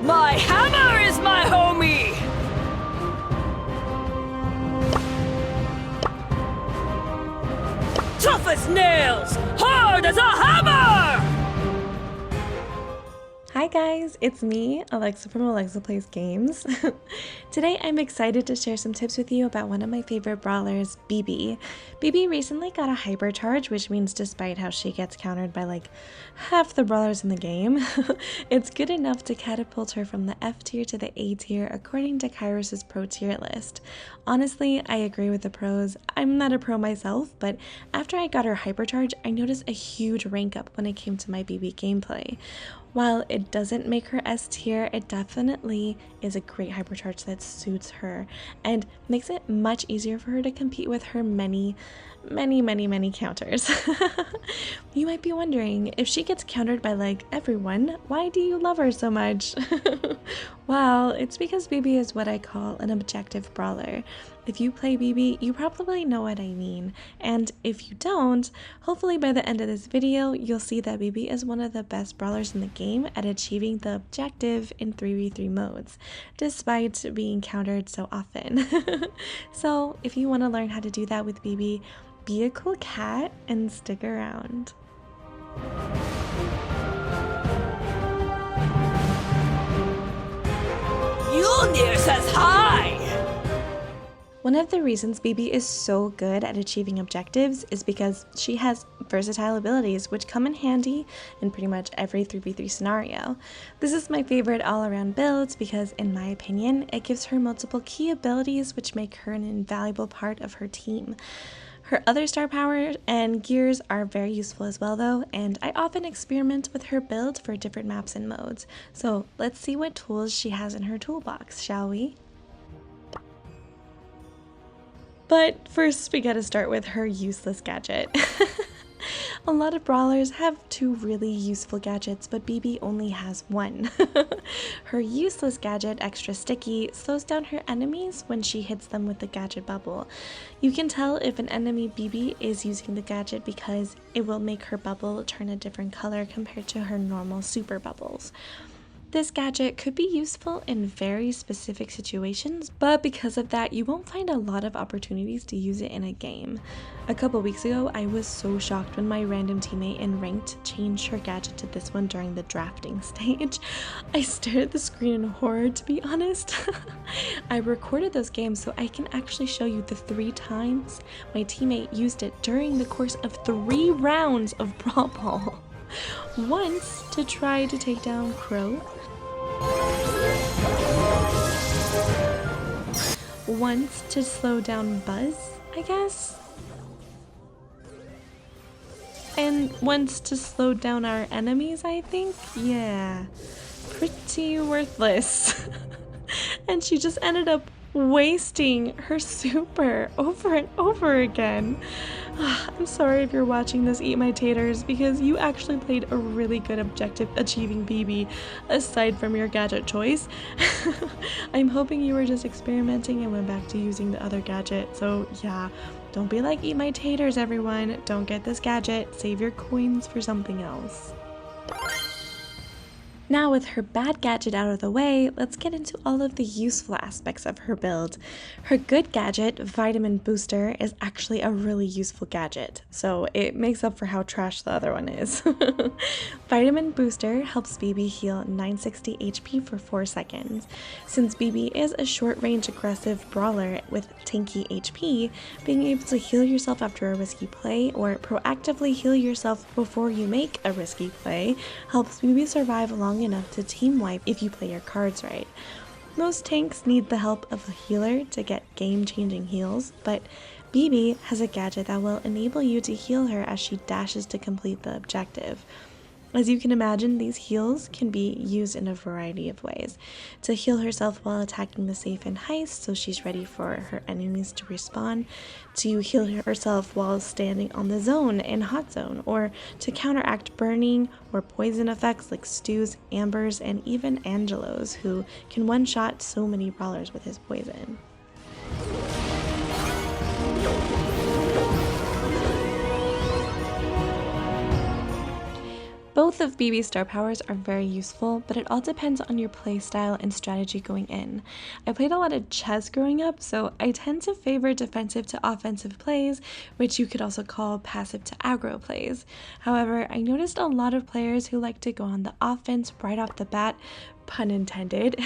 My hammer is my homie! Tough as nails, hard as a hammer! Hi guys, it's me, Alexa from Alexa Plays Games. Today I'm excited to share some tips with you about one of my favorite brawlers, Bibi. Bibi recently got a Hypercharge, which means despite how she gets countered by like half the brawlers in the game, it's good enough to catapult her from the F tier to the A tier according to Kairos' pro tier list. Honestly, I agree with the pros. I'm not a pro myself, but after I got her Hypercharge, I noticed a huge rank up when it came to my Bibi gameplay. While it doesn't make her S tier, it definitely is a great Hypercharge that suits her and makes it much easier for her to compete with her many counters. You might be wondering, if she gets countered by like everyone, why do you love her so much? Well, it's because Bibi is what I call an objective brawler. If you play Bibi, you probably know what I mean, and if you don't, hopefully by the end of this video, you'll see that Bibi is one of the best brawlers in the game at achieving the objective in 3v3 modes, despite being countered so often. So if you want to learn how to do that with Bibi, be a cool cat and stick around. Mjolnir says hi! One of the reasons Bibi is so good at achieving objectives is because she has versatile abilities which come in handy in pretty much every 3v3 scenario. This is my favorite all-around build because, in my opinion, it gives her multiple key abilities which make her an invaluable part of her team. Her other star power and gears are very useful as well though, and I often experiment with her build for different maps and modes. So let's see what tools she has in her toolbox, shall we? But first we gotta start with her useless gadget. A lot of brawlers have two really useful gadgets, but Bibi only has one. Her useless gadget, Extra Sticky, slows down her enemies when she hits them with the gadget bubble. You can tell if an enemy Bibi is using the gadget because it will make her bubble turn a different color compared to her normal super bubbles. This gadget could be useful in very specific situations, but because of that, you won't find a lot of opportunities to use it in a game. A couple weeks ago, I was so shocked when my random teammate in Ranked changed her gadget to this one during the drafting stage. I stared at the screen in horror, to be honest. I recorded those games so I can actually show you the 3 times my teammate used it during the course of 3 rounds of Brawl Ball. Once to try to take down Crow, once to slow down Buzz, I guess, and once to slow down our enemies, I think. Yeah, pretty worthless. And she just ended up wasting her super over and over again. I'm sorry if you're watching this, eat my taters, because you actually played a really good objective achieving Bibi aside from your gadget choice. I'm hoping you were just experimenting and went back to using the other gadget. So yeah, don't be like eat my taters, everyone. Don't get this gadget. Save your coins for something else. Now with her bad gadget out of the way, let's get into all of the useful aspects of her build. Her good gadget, Vitamin Booster, is actually a really useful gadget, so it makes up for how trash the other one is. Vitamin Booster helps Bibi heal 960 HP for 4 seconds. Since Bibi is a short-range aggressive brawler with tanky HP, being able to heal yourself after a risky play or proactively heal yourself before you make a risky play helps Bibi survive long enough to team wipe if you play your cards right. Most tanks need the help of a healer to get game-changing heals, but Bibi has a gadget that will enable you to heal her as she dashes to complete the objective. As you can imagine, these heals can be used in a variety of ways. To heal herself while attacking the safe and heist so she's ready for her enemies to respawn, to heal herself while standing on the zone in hot zone, or to counteract burning or poison effects like Stu's, Amber's, and even Angelo's, who can one-shot so many brawlers with his poison. Both of Bibi's star powers are very useful, but it all depends on your play style and strategy going in. I played a lot of chess growing up, so I tend to favor defensive to offensive plays, which you could also call passive to aggro plays. However, I noticed a lot of players who like to go on the offense right off the bat, pun intended,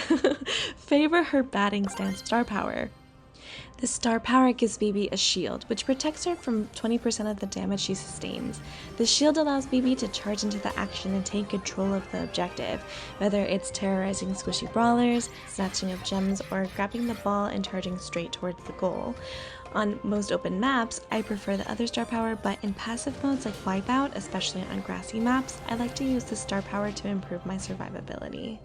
favor her batting stance star power. The star power gives Bibi a shield, which protects her from 20% of the damage she sustains. The shield allows Bibi to charge into the action and take control of the objective, whether it's terrorizing squishy brawlers, snatching up gems, or grabbing the ball and charging straight towards the goal. On most open maps, I prefer the other star power, but in passive modes like Wipeout, especially on grassy maps, I like to use the star power to improve my survivability.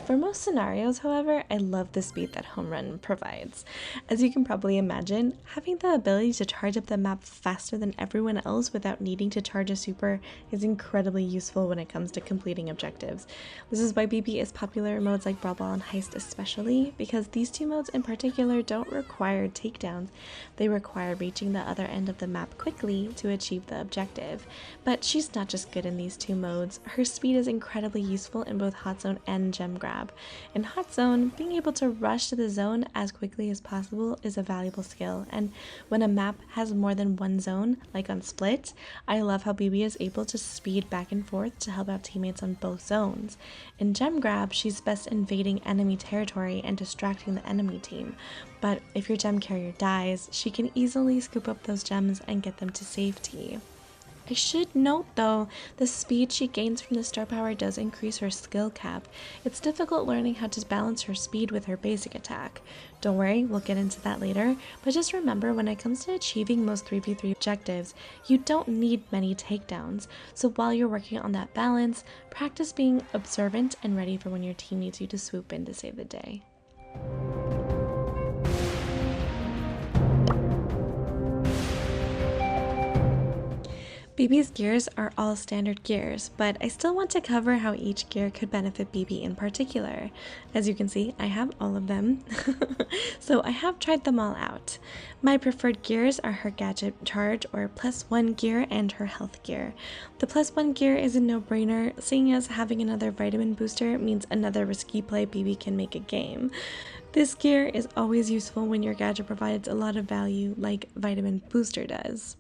For most scenarios, however, I love the speed that Home Run provides. As you can probably imagine, having the ability to charge up the map faster than everyone else without needing to charge a super is incredibly useful when it comes to completing objectives. This is why Bibi is popular in modes like Brawl Ball and Heist especially, because these two modes in particular don't require takedowns, they require reaching the other end of the map quickly to achieve the objective. But she's not just good in these two modes, her speed is incredibly useful in both Hot Zone and Gem Grab. In Hot Zone, being able to rush to the zone as quickly as possible is a valuable skill, and when a map has more than one zone, like on Split, I love how Bibi is able to speed back and forth to help out teammates on both zones. In Gem Grab, she's best invading enemy territory and distracting the enemy team, but if your gem carrier dies, she can easily scoop up those gems and get them to safety. I should note though, the speed she gains from the star power does increase her skill cap. It's difficult learning how to balance her speed with her basic attack. Don't worry, we'll get into that later, but just remember when it comes to achieving most 3v3 objectives, you don't need many takedowns. So while you're working on that balance, practice being observant and ready for when your team needs you to swoop in to save the day. Bibi's gears are all standard gears, but I still want to cover how each gear could benefit Bibi in particular. As you can see, I have all of them, so I have tried them all out. My preferred gears are her gadget charge or +1 gear and her health gear. The +1 gear is a no-brainer, seeing as having another vitamin booster means another risky play Bibi can make a game. This gear is always useful when your gadget provides a lot of value like vitamin booster does.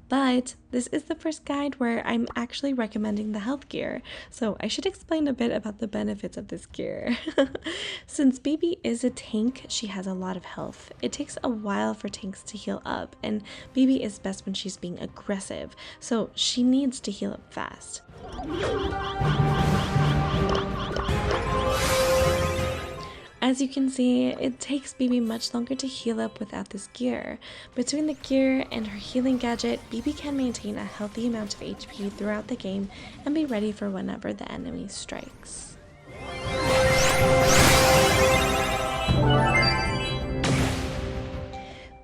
But this is the first guide where I'm actually recommending the health gear, so I should explain a bit about the benefits of this gear. Since Bibi is a tank, she has a lot of health. It takes a while for tanks to heal up, and Bibi is best when she's being aggressive, so she needs to heal up fast. As you can see, it takes Bibi much longer to heal up without this gear. Between the gear and her healing gadget, Bibi can maintain a healthy amount of HP throughout the game and be ready for whenever the enemy strikes.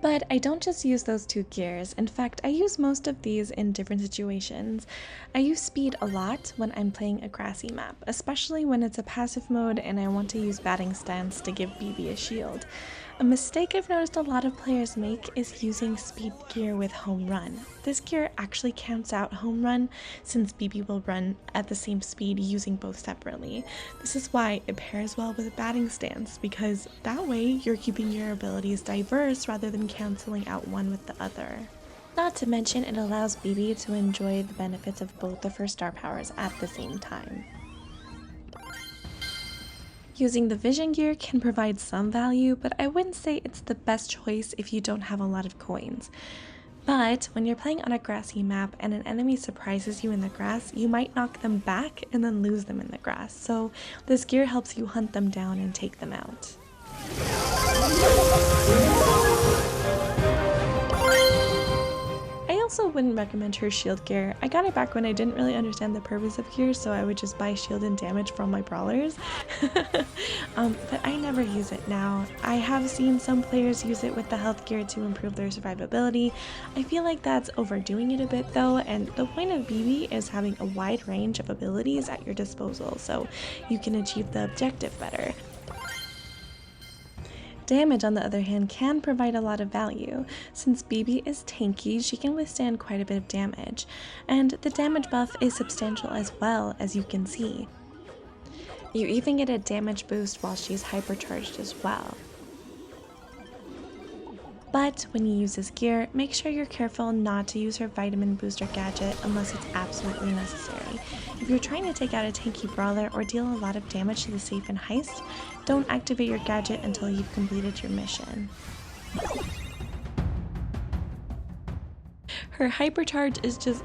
But I don't just use those two gears. In fact, I use most of these in different situations. I use speed a lot when I'm playing a grassy map, especially when it's a passive mode and I want to use batting stance to give Bibi a shield. A mistake I've noticed a lot of players make is using speed gear with home run. This gear actually counts out home run since Bibi will run at the same speed using both separately. This is why it pairs well with batting stance, because that way you're keeping your abilities diverse rather than canceling out one with the other. Not to mention it allows Bibi to enjoy the benefits of both of her star powers at the same time. Using the vision gear can provide some value, but I wouldn't say it's the best choice if you don't have a lot of coins. But when you're playing on a grassy map and an enemy surprises you in the grass, you might knock them back and then lose them in the grass, so this gear helps you hunt them down and take them out. I also wouldn't recommend her shield gear. I got it back when I didn't really understand the purpose of gear, so I would just buy shield and damage from my brawlers. But I never use it now. I have seen some players use it with the health gear to improve their survivability. I feel like that's overdoing it a bit though, and the point of Bibi is having a wide range of abilities at your disposal so you can achieve the objective better. Damage, on the other hand, can provide a lot of value. Since Bibi is tanky, she can withstand quite a bit of damage, and the damage buff is substantial as well, as you can see. You even get a damage boost while she's hypercharged as well. But when you use this gear, make sure you're careful not to use her vitamin booster gadget unless it's absolutely necessary. If you're trying to take out a tanky brawler or deal a lot of damage to the safe and heist, don't activate your gadget until you've completed your mission. Her hypercharge is just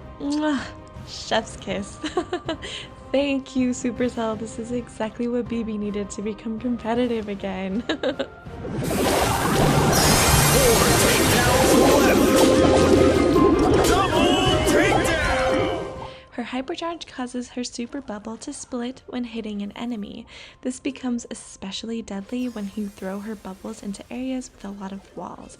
chef's kiss. Thank you, Supercell. This is exactly what Bibi needed to become competitive again. Her hypercharge causes her super bubble to split when hitting an enemy. This becomes especially deadly when you throw her bubbles into areas with a lot of walls.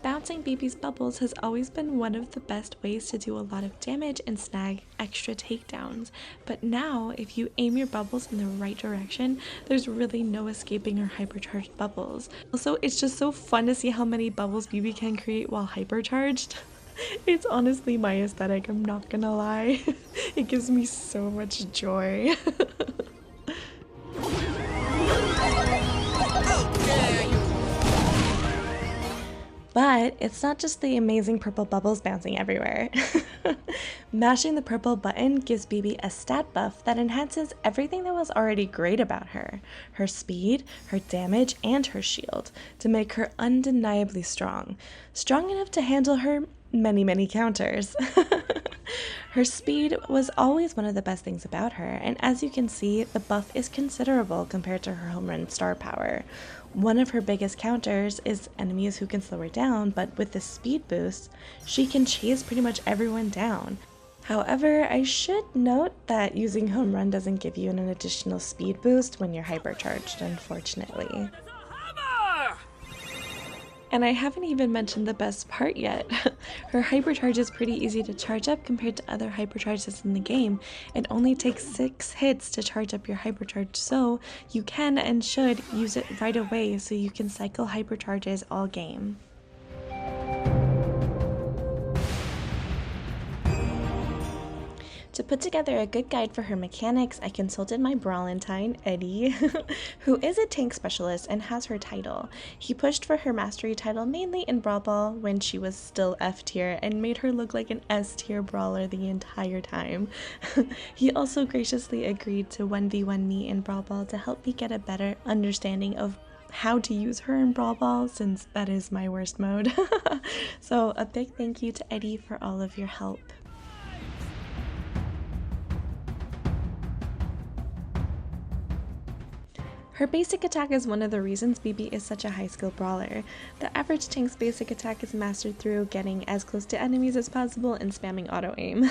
Bouncing Bibi's bubbles has always been one of the best ways to do a lot of damage and snag extra takedowns, but now if you aim your bubbles in the right direction, there's really no escaping her hypercharged bubbles. Also, it's just so fun to see how many bubbles Bibi can create while hypercharged. It's honestly my aesthetic, I'm not gonna lie. It gives me so much joy. But it's not just the amazing purple bubbles bouncing everywhere. Mashing the purple button gives Bibi a stat buff that enhances everything that was already great about her. Her speed, her damage, and her shield, to make her undeniably strong. Strong enough to handle her many counters. Her speed was always one of the best things about her, and as you can see, the buff is considerable compared to her home run star power. One of her biggest counters is enemies who can slow her down, but with the speed boost, she can chase pretty much everyone down. However, I should note that using home run doesn't give you an additional speed boost when you're hypercharged, unfortunately. And I haven't even mentioned the best part yet. Her hypercharge is pretty easy to charge up compared to other hypercharges in the game. It only takes 6 hits to charge up your hypercharge, so you can and should use it right away so you can cycle hypercharges all game. To put together a good guide for her mechanics, I consulted my Brawlentine, Eddie, who is a tank specialist and has her title. He pushed for her mastery title mainly in Brawl Ball when she was still F tier and made her look like an S tier brawler the entire time. He also graciously agreed to 1v1 me in Brawl Ball to help me get a better understanding of how to use her in Brawl Ball, since that is my worst mode. So a big thank you to Eddie for all of your help. Her basic attack is one of the reasons Bibi is such a high skill brawler. The average tank's basic attack is mastered through getting as close to enemies as possible and spamming auto aim.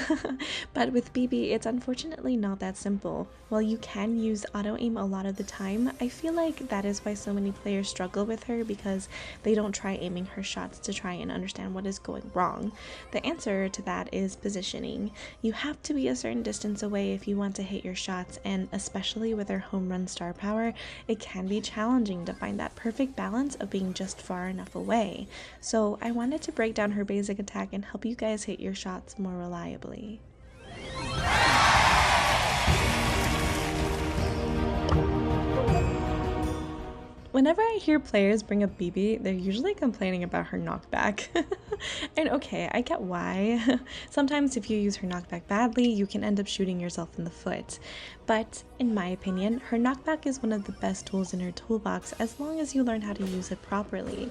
But with Bibi, it's unfortunately not that simple. While you can use auto aim a lot of the time, I feel like that is why so many players struggle with her, because they don't try aiming her shots to try and understand what is going wrong. The answer to that is positioning. You have to be a certain distance away if you want to hit your shots, and especially with her home run star power, it can be challenging to find that perfect balance of being just far enough away. So I wanted to break down her basic attack and help you guys hit your shots more reliably. Whenever I hear players bring up Bibi, they're usually complaining about her knockback. And okay, I get why. Sometimes if you use her knockback badly, you can end up shooting yourself in the foot. But in my opinion, her knockback is one of the best tools in her toolbox as long as you learn how to use it properly.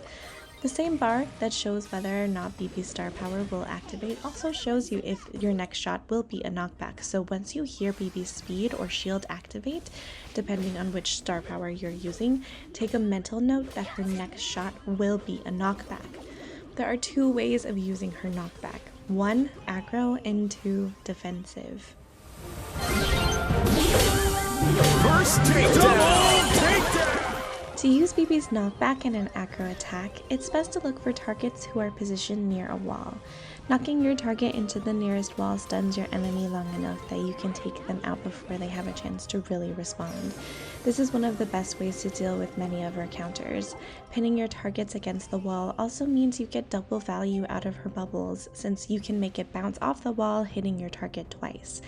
The same bar that shows whether or not Bibi's star power will activate also shows you if your next shot will be a knockback. So once you hear Bibi's speed or shield activate, depending on which star power you're using, take a mental note that her next shot will be a knockback. There are 2 ways of using her knockback. 1, aggro, and 2, defensive. First takedown! To use Bibi's knockback in an aggro attack, it's best to look for targets who are positioned near a wall. Knocking your target into the nearest wall stuns your enemy long enough that you can take them out before they have a chance to really respond. This is one of the best ways to deal with many of her counters. Pinning your targets against the wall also means you get double value out of her bubbles, since you can make it bounce off the wall, hitting your target twice.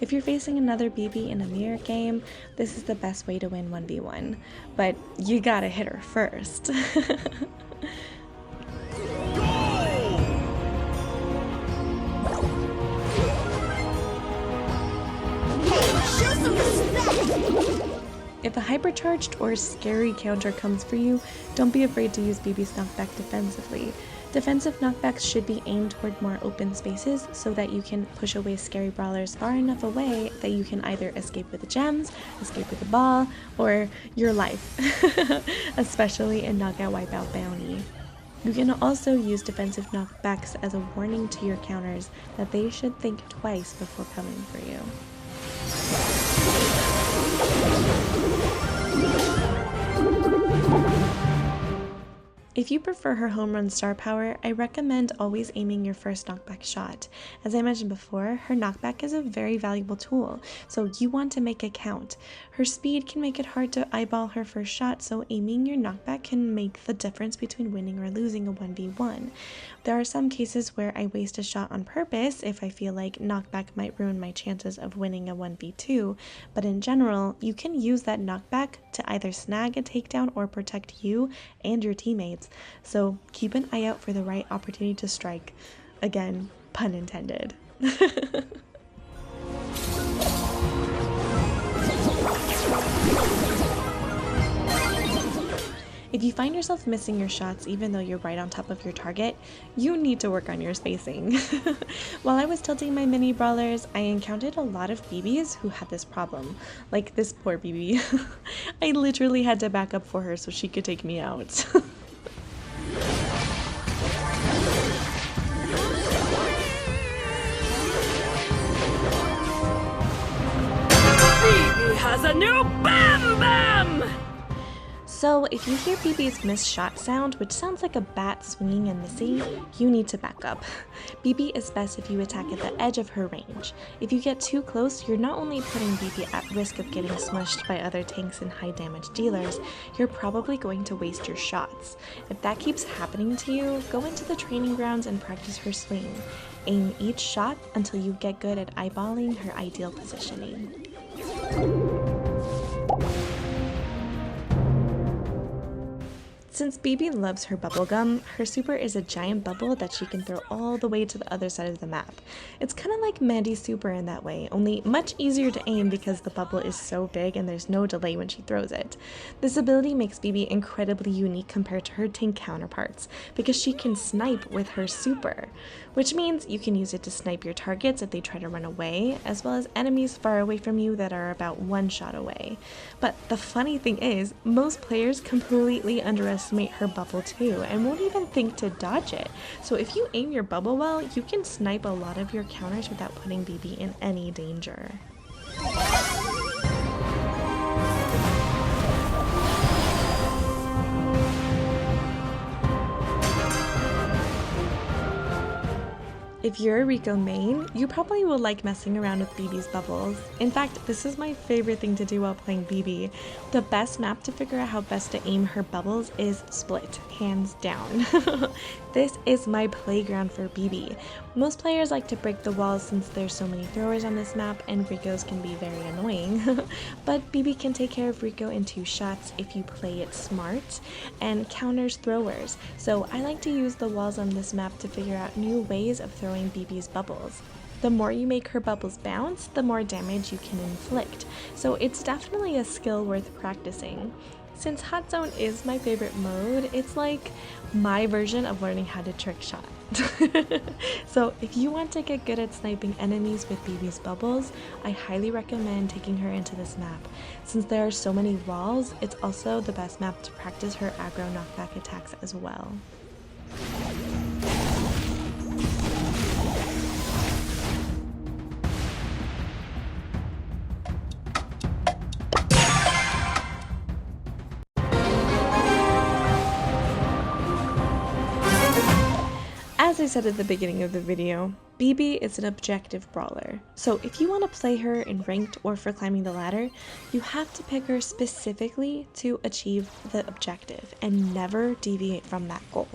If you're facing another Bibi in a mirror game, this is the best way to win 1v1, but you gotta hit her first. If a hypercharged or scary counter comes for you, don't be afraid to use Bibi's knockback defensively. Defensive knockbacks should be aimed toward more open spaces so that you can push away scary brawlers far enough away that you can either escape with the gems, escape with the ball, or your life, especially in Knockout Wipeout Bounty. You can also use defensive knockbacks as a warning to your counters that they should think twice before coming for you. If you prefer her home run star power, I recommend always aiming your first knockback shot. As I mentioned before, her knockback is a very valuable tool, so you want to make it count. Her speed can make it hard to eyeball her first shot, so aiming your knockback can make the difference between winning or losing a 1v1. There are some cases where I waste a shot on purpose if I feel like knockback might ruin my chances of winning a 1v2, but in general, you can use that knockback to either snag a takedown or protect you and your teammates. So keep an eye out for the right opportunity to strike. Again, pun intended. If you find yourself missing your shots even though you're right on top of your target, you need to work on your spacing. While I was tilting my mini brawlers, I encountered a lot of Bibis who had this problem. Like this poor Bibi. I literally had to back up for her so she could take me out. Bibi has a new Bam Bam! So if you hear Bibi's missed shot sound, which sounds like a bat swinging and missing, you need to back up. Bibi is best if you attack at the edge of her range. If you get too close, you're not only putting Bibi at risk of getting smushed by other tanks and high damage dealers, you're probably going to waste your shots. If that keeps happening to you, go into the training grounds and practice her swing. Aim each shot until you get good at eyeballing her ideal positioning. Since Bibi loves her bubblegum, her super is a giant bubble that she can throw all the way to the other side of the map. It's kind of like Mandy's super in that way, only much easier to aim because the bubble is so big and there's no delay when she throws it. This ability makes Bibi incredibly unique compared to her tank counterparts, because she can snipe with her super, which means you can use it to snipe your targets if they try to run away, as well as enemies far away from you that are about one shot away. But the funny thing is, most players completely underestimate her bubble too and won't even think to dodge it. So if you aim your bubble well, you can snipe a lot of your counters without putting Bibi in any danger. If you're a Rico main, you probably will like messing around with Bibi's bubbles. In fact, this is my favorite thing to do while playing Bibi. The best map to figure out how best to aim her bubbles is Split, hands down. This is my playground for Bibi. Most players like to break the walls since there's so many throwers on this map and Ricos can be very annoying. But Bibi can take care of Rico in 2 shots if you play it smart and counters throwers. So I like to use the walls on this map to figure out new ways of throwing Bibi's bubbles. The more you make her bubbles bounce, the more damage you can inflict. So it's definitely a skill worth practicing. Since Hot Zone is my favorite mode, it's like my version of learning how to trick shot. So if you want to get good at sniping enemies with Bibi's bubbles, I highly recommend taking her into this map. Since there are so many walls, it's also the best map to practice her aggro knockback attacks as well. As As I said at the beginning of the video, Bibi is an objective brawler, so if you want to play her in ranked or for climbing the ladder, you have to pick her specifically to achieve the objective and never deviate from that goal.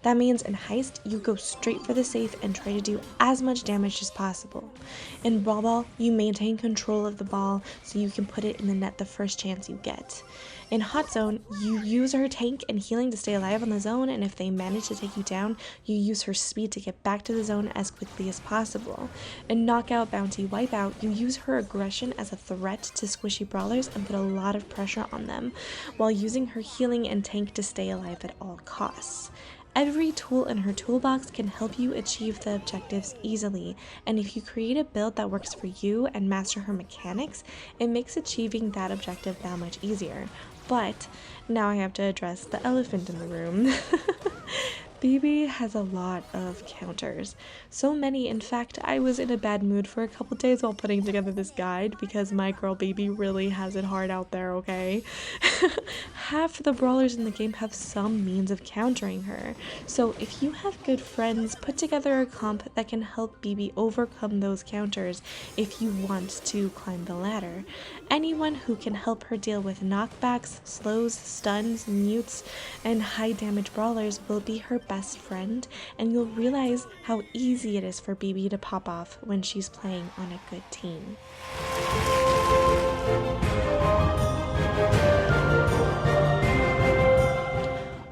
That means in Heist, you go straight for the safe and try to do as much damage as possible. In Brawl Ball, you maintain control of the ball so you can put it in the net the first chance you get. In Hot Zone, you use her tank and healing to stay alive on the zone, and if they manage to take you down, you use her speed to get back to the zone as quickly as possible. In Knockout Bounty Wipeout, you use her aggression as a threat to squishy brawlers and put a lot of pressure on them, while using her healing and tank to stay alive at all costs. Every tool in her toolbox can help you achieve the objectives easily, and if you create a build that works for you and master her mechanics, it makes achieving that objective that much easier. But now I have to address the elephant in the room. Bibi has a lot of counters. So many, in fact, I was in a bad mood for a couple days while putting together this guide because my girl Bibi really has it hard out there, okay? Half the brawlers in the game have some means of countering her. So if you have good friends, put together a comp that can help Bibi overcome those counters if you want to climb the ladder. Anyone who can help her deal with knockbacks, slows, stuns, mutes, and high damage brawlers will be her best friend, and you'll realize how easy it is for Bibi to pop off when she's playing on a good team.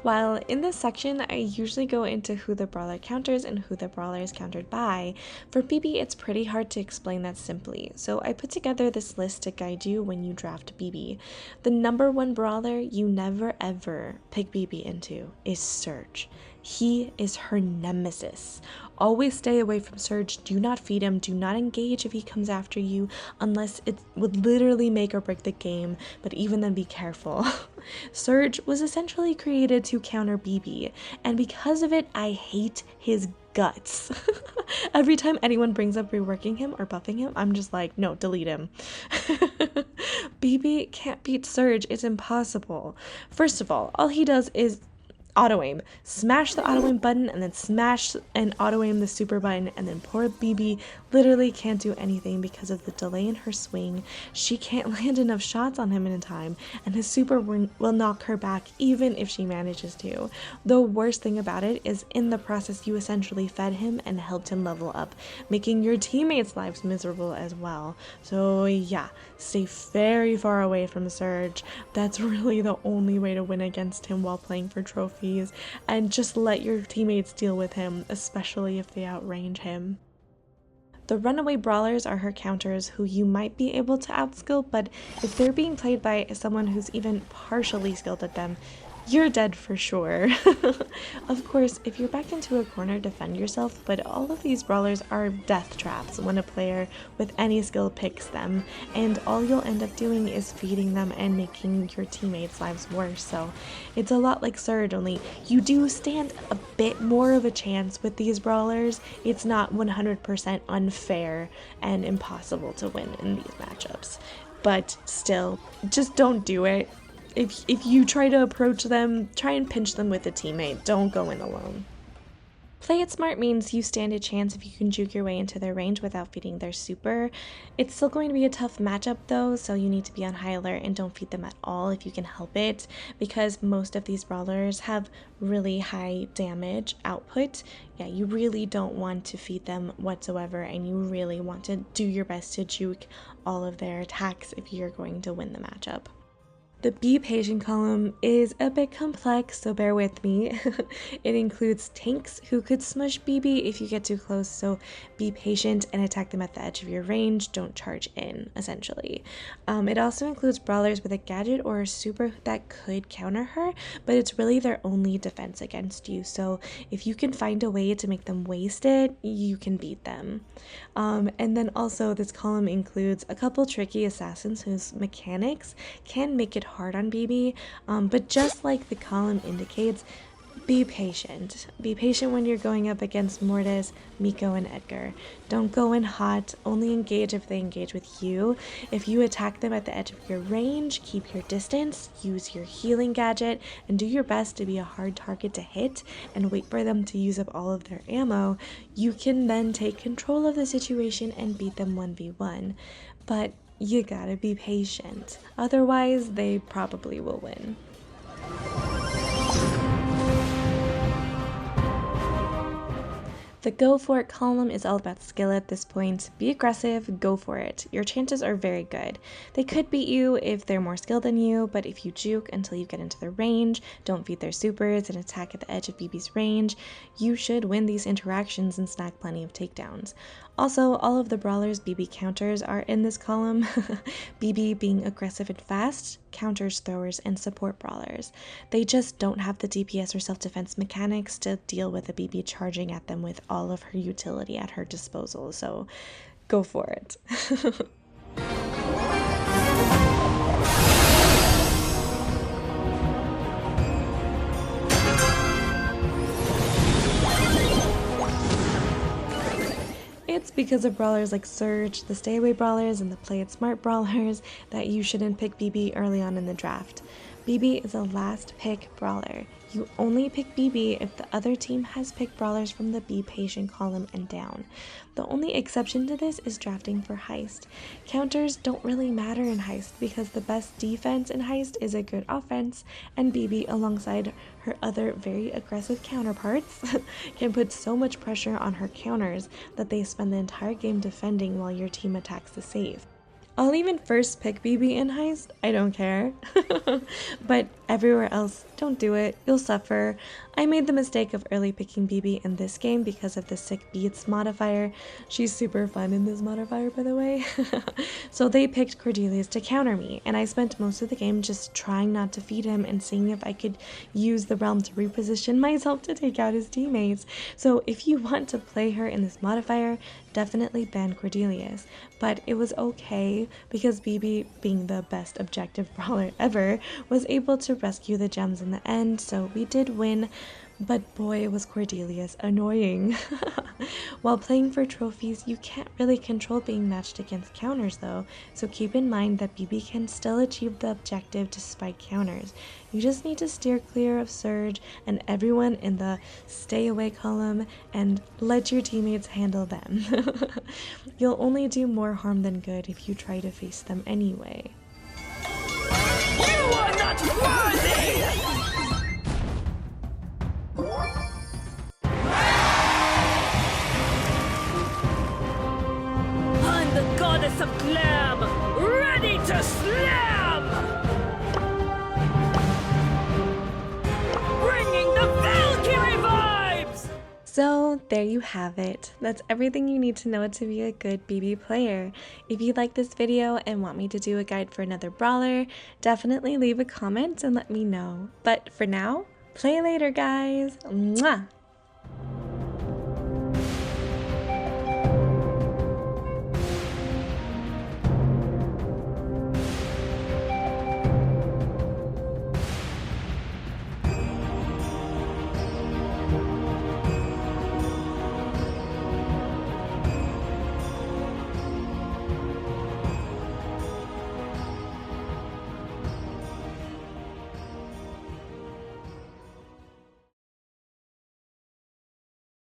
While in this section, I usually go into who the brawler counters and who the brawler is countered by, for Bibi it's pretty hard to explain that simply, so I put together this list to guide you when you draft Bibi. The number one brawler you never ever pick Bibi into is Surge. He is her nemesis. Always stay away from Surge, do not feed him, do not engage if he comes after you unless it would literally make or break the game, but even then be careful. Surge was essentially created to counter Bibi, and because of it, I hate his guts. Every time anyone brings up reworking him or buffing him, I'm just like, no, delete him. Bibi can't beat Surge, it's impossible. First of all he does is auto aim. Smash the auto aim button and then smash and auto aim the super button, and then poor Bibi literally can't do anything because of the delay in her swing. She can't land enough shots on him in time, and his super will knock her back even if she manages to. The worst thing about it is in the process you essentially fed him and helped him level up, making your teammates' lives miserable as well. So yeah, stay very far away from Surge. That's really the only way to win against him while playing for trophies. And just let your teammates deal with him, especially if they outrange him. The runaway brawlers are her counters who you might be able to outskill, but if they're being played by someone who's even partially skilled at them, you're dead for sure. Of course, if you're backed into a corner, defend yourself, but all of these brawlers are death traps when a player with any skill picks them, and all you'll end up doing is feeding them and making your teammates' lives worse. So it's a lot like Surge, only you do stand a bit more of a chance with these brawlers. It's not 100% unfair and impossible to win in these matchups, but still, just don't do it. If you try to approach them, try and pinch them with a teammate. Don't go in alone. Play it smart means you stand a chance if you can juke your way into their range without feeding their super. It's still going to be a tough matchup though, so you need to be on high alert and don't feed them at all if you can help it, because most of these brawlers have really high damage output. Yeah, you really don't want to feed them whatsoever, and you really want to do your best to juke all of their attacks if you're going to win the matchup. The Be Patient column is a bit complex, so bear with me. It includes tanks who could smush Bibi if you get too close, so be patient and attack them at the edge of your range, don't charge in, essentially. It also includes brawlers with a gadget or a super that could counter her, but it's really their only defense against you, so if you can find a way to make them waste it, you can beat them. And then also this column includes a couple tricky assassins whose mechanics can make it hard on Bibi, but just like the column indicates, Be patient. Be patient when you're going up against Mortis, Miko, and Edgar. Don't go in hot, only engage if they engage with you. If you attack them at the edge of your range, keep your distance, use your healing gadget, and do your best to be a hard target to hit and wait for them to use up all of their ammo. You can then take control of the situation and beat them 1v1. But you gotta be patient. Otherwise, they probably will win. The go for it column is all about skill at this point. Be aggressive, go for it. Your chances are very good. They could beat you if they're more skilled than you, but if you juke until you get into their range, don't feed their supers, and attack at the edge of Bibi's range, you should win these interactions and snag plenty of takedowns. Also, all of the brawlers' Bibi counters are in this column. Bibi being aggressive and fast, counters throwers, and support brawlers. They just don't have the DPS or self-defense mechanics to deal with a Bibi charging at them with all of her utility at her disposal, so go for it. It's because of brawlers like Surge, the stay away brawlers, and the play it smart brawlers that you shouldn't pick Bibi early on in the draft. Bibi is a last pick brawler. You only pick Bibi if the other team has picked brawlers from the Be Patient column and down. The only exception to this is drafting for Heist. Counters don't really matter in Heist because the best defense in Heist is a good offense, and Bibi, alongside her other very aggressive counterparts, can put so much pressure on her counters that they spend the entire game defending while your team attacks the save. I'll even first pick Bibi in Heist, I don't care. But everywhere else, don't do it, you'll suffer. I made the mistake of early picking Bibi in this game because of the sick beats modifier. She's super fun in this modifier, by the way. So they picked Cordelius to counter me, and I spent most of the game just trying not to feed him and seeing if I could use the realm to reposition myself to take out his teammates. So if you want to play her in this modifier, definitely ban Cordelius. But it was okay because Bibi, being the best objective brawler ever, was able to rescue the gems in the end, so we did win. But boy, was Cordelius annoying. While playing for trophies, you can't really control being matched against counters though, so keep in mind that Bibi can still achieve the objective despite counters. You just need to steer clear of Surge and everyone in the stay away column and let your teammates handle them. You'll only do more harm than good if you try to face them anyway. You are not worthy! I'm the goddess of glam, ready to slam! Bringing the Valkyrie vibes! So there you have it. That's everything you need to know to be a good Bibi player. If you like this video and want me to do a guide for another brawler, definitely leave a comment and let me know. But for now, play later guys! Mwah!